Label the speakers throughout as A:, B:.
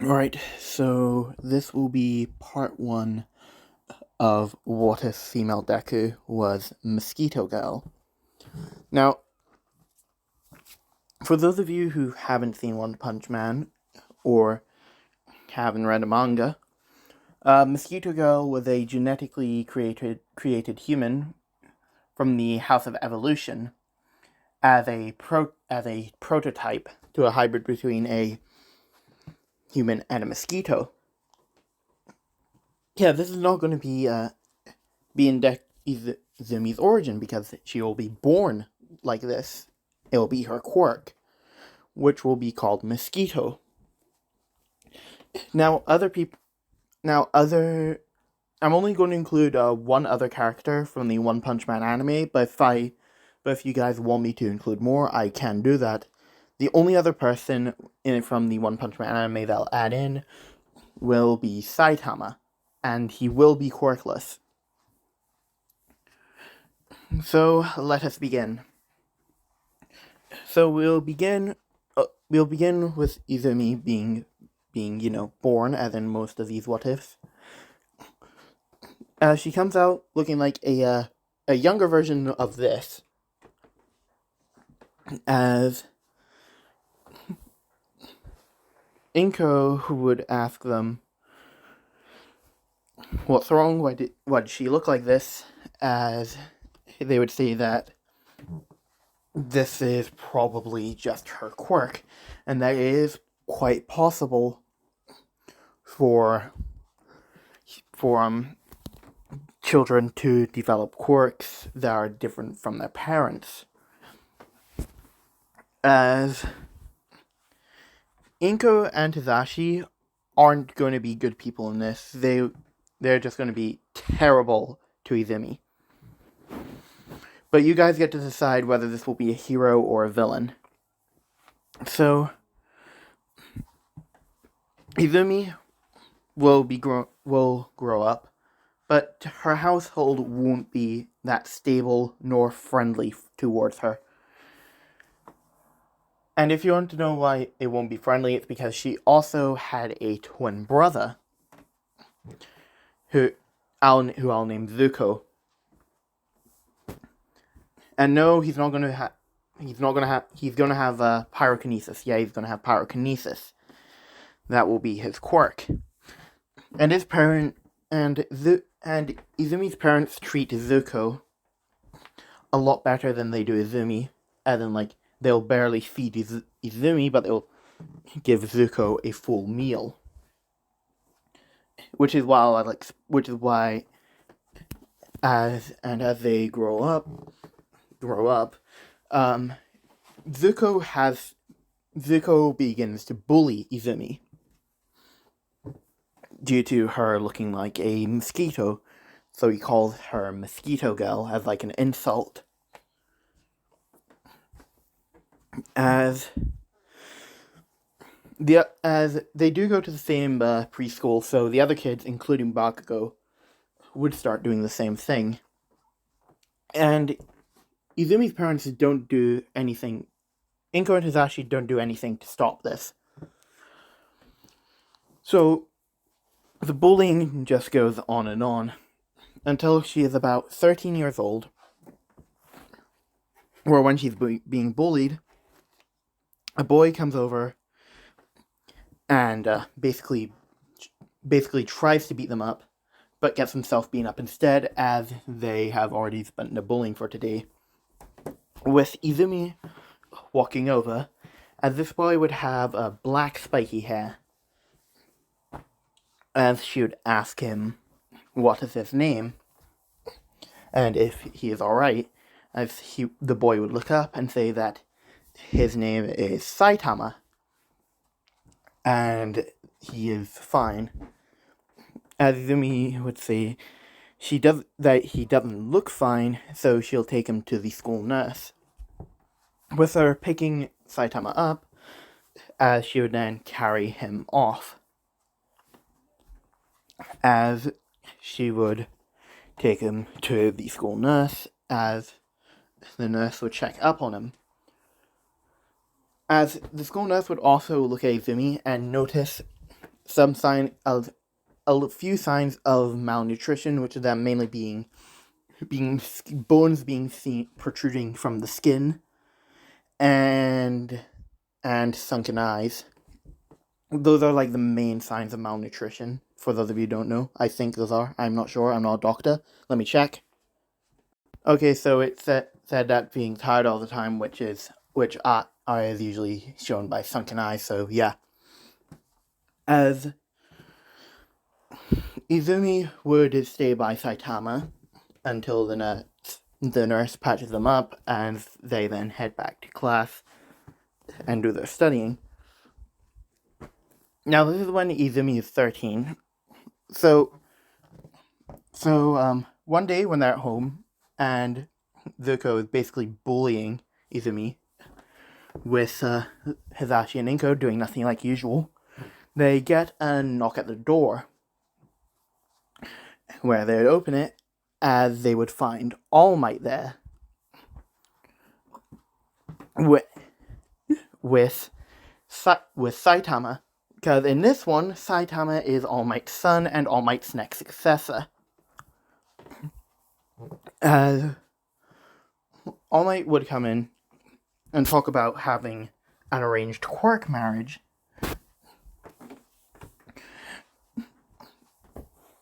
A: Alright, so this will be part one of what if female Deku was Mosquito Girl. Now, for those of you who haven't seen One Punch Man or haven't read a manga, Mosquito Girl was a genetically created human from the House of Evolution as a prototype to a hybrid between a human and a mosquito. Yeah, this is not going to be in Izumi's origin because she will be born like this. It will be her quirk, which will be called Mosquito. Now, I'm only going to include one other character from the One Punch Man anime, but if you guys want me to include more, I can do that. The only other person from the One Punch Man anime that I'll add in will be Saitama, and he will be quirkless. So let us begin. So we'll begin with Izumi being born, as in most of these what ifs. She comes out looking like a younger version of this, as Inko would ask them, "What's wrong? Why did she look like this?" As they would say that this is probably just her quirk, and that it is quite possible for children to develop quirks that are different from their parents. As Inko and Tazashi aren't going to be good people in this. They're just going to be terrible to Izumi. But you guys get to decide whether this will be a hero or a villain. So, Izumi will grow up, but her household won't be that stable nor friendly towards her. And if you want to know why it won't be friendly, it's because she also had a twin brother, who I'll name Zuko. And no, he's going to have pyrokinesis. Yeah, he's going to have pyrokinesis. That will be his quirk. And his parent and Izumi's parents treat Zuko a lot better than they do Izumi, as in they'll barely feed Izumi, but they'll give Zuko a full meal. Which is why as they grow up, Zuko begins to bully Izumi due to her looking like a mosquito, so he calls her Mosquito Girl as an insult. As they do go to the same preschool, so the other kids, including Bakugo, would start doing the same thing. And Izumi's parents don't do anything. Inko and Hisashi don't do anything to stop this. So the bullying just goes on and on until she is about 13 years old, or when she's being bullied, a boy comes over and basically tries to beat them up, but gets himself beaten up instead, as they have already spent the bullying for today. With Izumi walking over, as this boy would have a black spiky hair, as she would ask him what is his name, and if he is alright, the boy would look up and say that his name is Saitama, and he is fine. As Izumi would say, he doesn't look fine, so she'll take him to the school nurse, with her picking Saitama up, as she would then carry him off. As she would take him to the school nurse, as the nurse would check up on him. As the school nurse would also look at Izumi and notice some sign of a few signs of malnutrition, which is them mainly being bones being seen protruding from the skin, and sunken eyes. Those are like the main signs of malnutrition. For those of you who don't know, I think those are. I'm not sure. I'm not a doctor. Let me check. Okay, so it said that being tired all the time, which is usually shown by sunken eyes. So yeah, as Izumi would stay by Saitama until the nurse patches them up, and they then head back to class and do their studying. Now this is when Izumi is 13. So one day when they're at home and Zuko is basically bullying Izumi with Hisashi and Inko doing nothing like usual, they get a knock at the door, where they would open it as they would find All Might there with Saitama, because in this one, Saitama is All Might's son and All Might's next successor. All Might would come in and talk about having an arranged quirk marriage.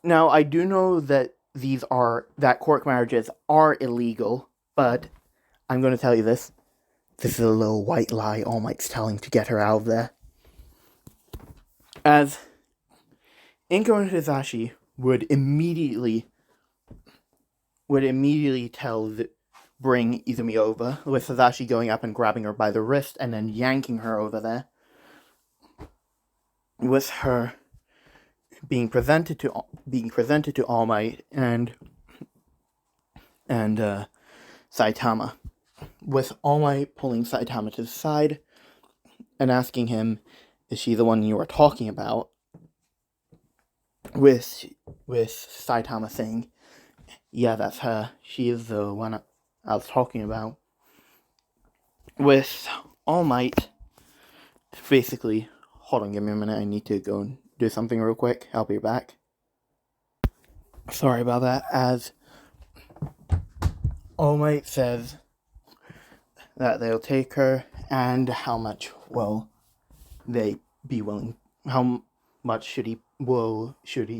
A: Now, I do know that quirk marriages are illegal, but I'm going to tell you this. This is a little white lie All Might's telling to get her out of there. As Inko and Hisashi would immediately bring Izumi over, with Hisashi going up and grabbing her by the wrist and then yanking her over there, with her being presented to All Might and Saitama, with All Might pulling Saitama to the side and asking him, "Is she the one you were talking about?" With Saitama saying, "Yeah, that's her. She is the one I was talking about." With All Might basically, hold on, give me a minute. I need to go and do something real quick. I'll be back. Sorry about that. As All Might says that they'll take her, and how much will they be willing? How much should he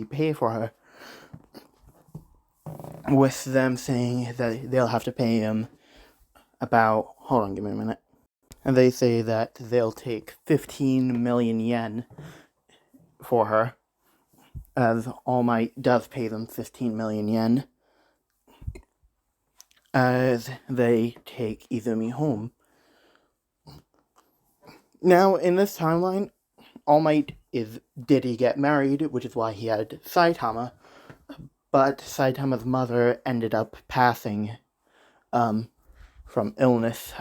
A: pay for her? With them saying that they'll have to pay him about, hold on, give me a minute. And they say that they'll take 15 million yen for her, as All Might does pay them 15 million yen, as they take Izumi home. Now, in this timeline, All Might did he get married, which is why he had Saitama, but Saitama's mother ended up passing from illness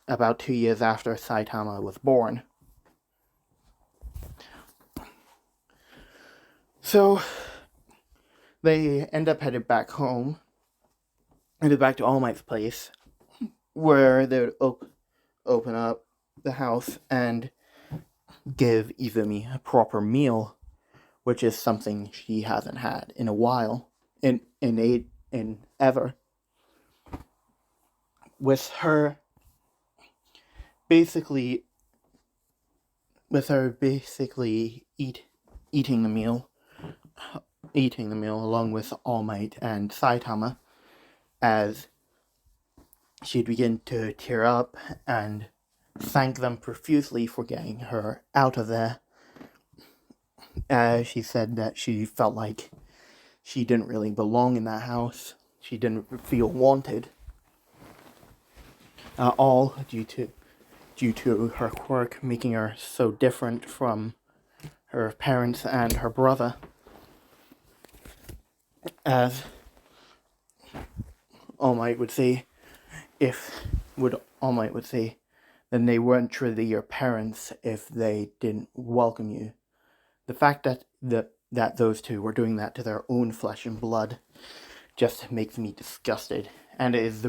A: about 2 years after Saitama was born. So they end up headed back home, headed back to All Might's place, where they would open up the house and give Izumi a proper meal, which is something she hasn't had in a while, in ever. With her basically eating the meal along with All Might and Saitama, as she'd begin to tear up and thank them profusely for getting her out of there. She said that she felt like she didn't really belong in that house. She didn't feel wanted. All due to her quirk making her so different from her parents and her brother. As All Might would say, then they weren't truly your parents if they didn't welcome you. The fact that those two were doing that to their own flesh and blood just makes me disgusted, and it is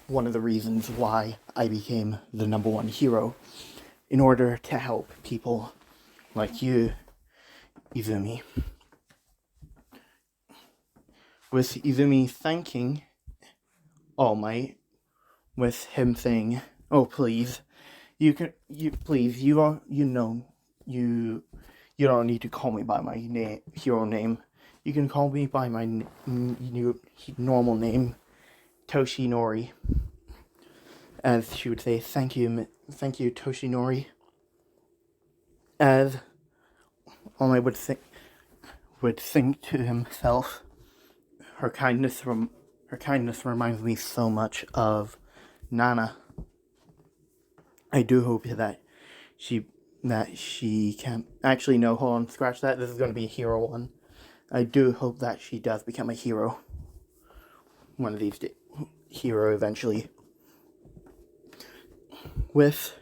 A: one of the reasons why I became the #1 hero, in order to help people like you Izumi. With Izumi thanking All Might, with him saying, "Oh, please, you don't need to call me by my hero name. You can call me by my normal name, Toshinori." As she would say, thank you, Toshinori. As All Might would think to himself, her kindness reminds me so much of Nana. I do hope that she can actually no, hold on, scratch that. This is going to be a hero one. I do hope that she does become a hero. One of these hero eventually. With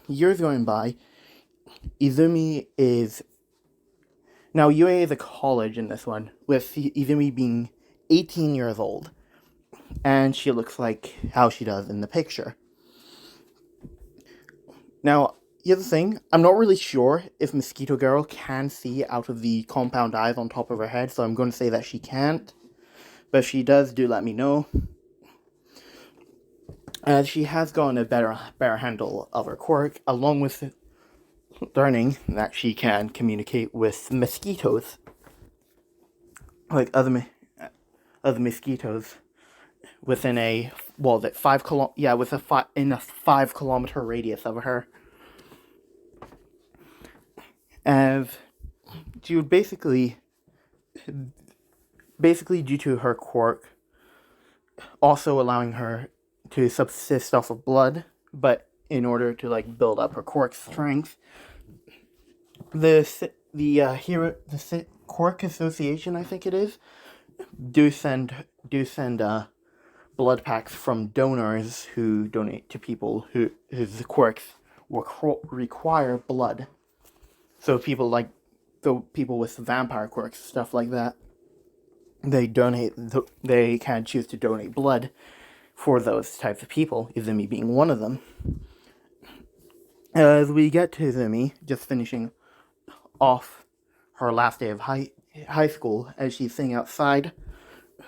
A: years going by, Izumi is now UA is a college in this one, with Izumi being 18 years old, and she looks like how she does in the picture. Now, here's the thing, I'm not really sure if Mosquito Girl can see out of the compound eyes on top of her head, so I'm going to say that she can't, but if she does, do let me know. As she has gotten a better handle of her quirk, along with learning that she can communicate with mosquitoes, like other mosquitoes, within a with a 5 kilometer radius of her. As she would basically due to her quirk, also allowing her to subsist off of blood, but in order to build up her quirk strength, the Quirk Association, I think it is, do send blood packs from donors who donate to people whose quirks require blood. So people with vampire quirks, stuff like that, they can choose to donate blood for those types of people, Izumi being one of them. As we get to Izumi, just finishing off her last day of high school, as she's sitting outside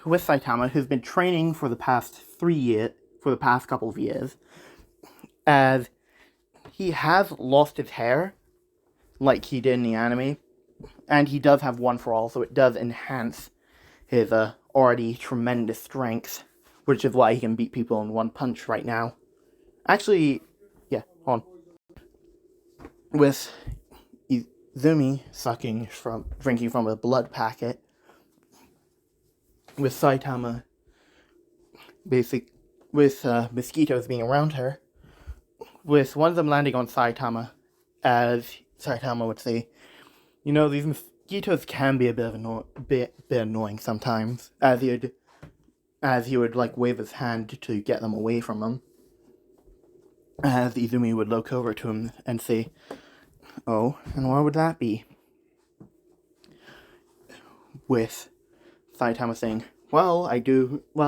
A: with Saitama, who's been training for the past couple of years, as he has lost his hair, like he did in the anime, and he does have one for all, so it does enhance his already tremendous strength, which is why he can beat people in one punch right now. Actually, yeah, hold on. With Izumi drinking from a blood packet, with Saitama with mosquitoes being around her, with one of them landing on Saitama, as Saitama would say, these mosquitoes can be a bit annoying sometimes, as he would wave his hand to get them away from him. As Izumi would look over to him and say, "Oh, and what would that be?" With Saitama saying, I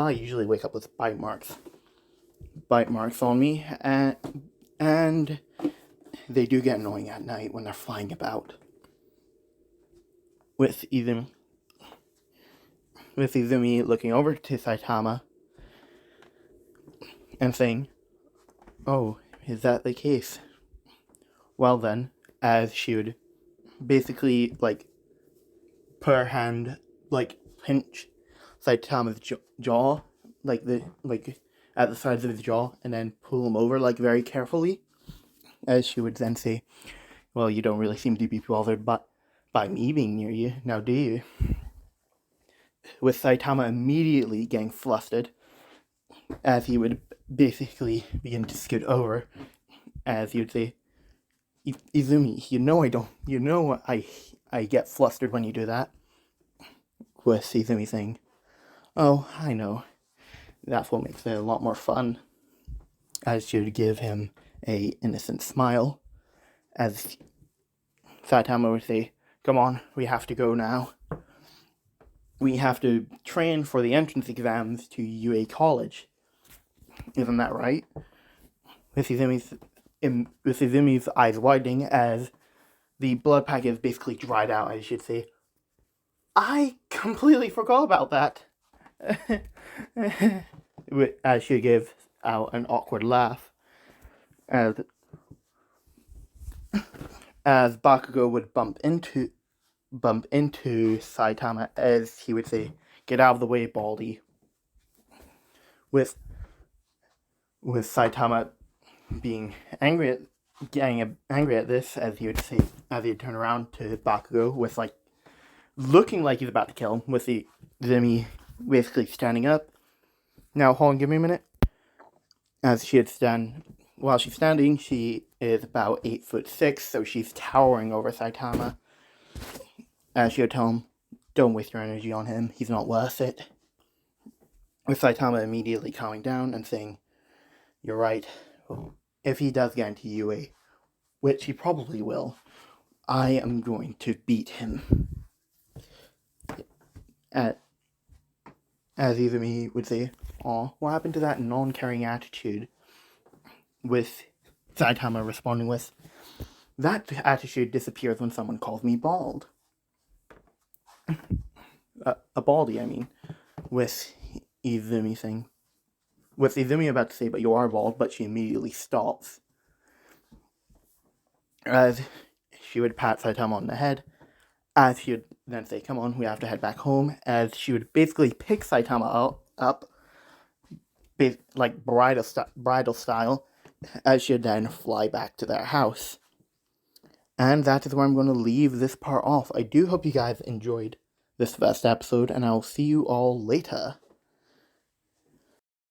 A: usually wake up with bite marks on me, and they do get annoying at night when they're flying about." With Izumi looking over to Saitama and saying, "Oh, is that the case? Well then," as she would basically put her hand pinch Saitama's jaw, at the sides of his jaw, and then pull him over very carefully, as she would then say, "Well, you don't really seem to be bothered by me being near you, now do you?" With Saitama immediately getting flustered, as he would basically begin to scoot over, as he would say, "Izumi, I get flustered when you do that." With Izumi saying, "Oh, I know. That's what makes it a lot more fun." As she would give him a innocent smile, as Saitama would say, "Come on, we have to go now. We have to train for the entrance exams to UA College. Isn't that right?" With Izumi's eyes widening, as the blood pack is basically dried out, I should say. I completely forgot about that. As she gives out an awkward laugh. As Bakugo would bump into Saitama as he would say, "Get out of the way, Baldy." With Saitama being getting angry at this, as he would say, as he'd turn around to Bakugo with looking like he's about to kill him, with the Izumi basically standing up. Now, hold on, give me a minute. As while she's standing, she is about 8'6", so she's towering over Saitama. As she would tell him, "Don't waste your energy on him, he's not worth it." With Saitama immediately calming down and saying, "You're right, if he does get into UA, which he probably will, I am going to beat him." As Izumi would say, "Aw, what happened to that non-caring attitude?" With Saitama responding with, "That attitude disappears when someone calls me bald." A baldy, I mean. With Izumi about to say, "But you are bald," but she immediately stops. As she would pat Saitama on the head, as she would then say, "Come on, we have to head back home," as she would basically pick Saitama up like bridal style, as she would then fly back to their house. And that is where I'm going to leave this part off. I do hope you guys enjoyed this first episode, and I'll see you all later.